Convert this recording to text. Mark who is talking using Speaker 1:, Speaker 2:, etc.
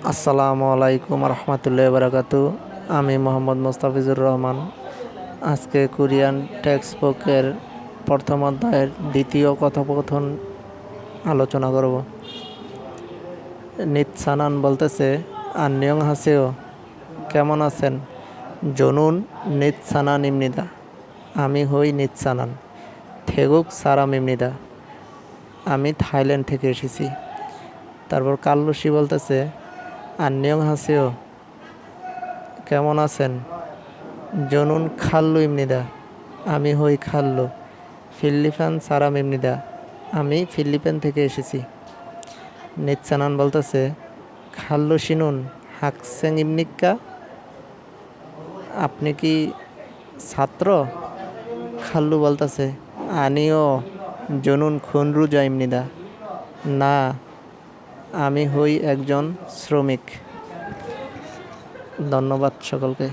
Speaker 1: আসসালামু আলাইকুম রহমতুল্লাহ বারাকাতু। আমি মোহাম্মদ মোস্তাফিজুর রহমান। আজকে কোরিয়ান টেক্সট বুকের প্রথম অধ্যায়ের দ্বিতীয় কথোপকথন আলোচনা করব। নিৎসানান বলতেছে, আন্নিয়ং হাসেও, কেমন আছেন? জনুন নিৎসানান ইমনিদা, আমি হই নিৎসানান। থেগুক সারাম ইমনিদা, আমি থাইল্যান্ড থেকে এসেছি। তারপর কাল্লুসি বলতেছে, আন্নিয়ং হাসেও, কেমন আছেন? জনুন খাল্লু ইমনিদা, আমি হই খাল্লু। ফিলিপান সারাম ইমনিদা, আমি ফিলিপাইন থেকে এসেছি। নিৎসানান বলতেছে, খাল্লু শিনুন হাকসেং ইমনিক্কা, আপনি কি ছাত্র? খাল্লু বলতেছে, আনিও জনুন খুনরুজা ইমনিদা, না, আমি হই একজন শ্রমিক। ধন্যবাদ সকলকে।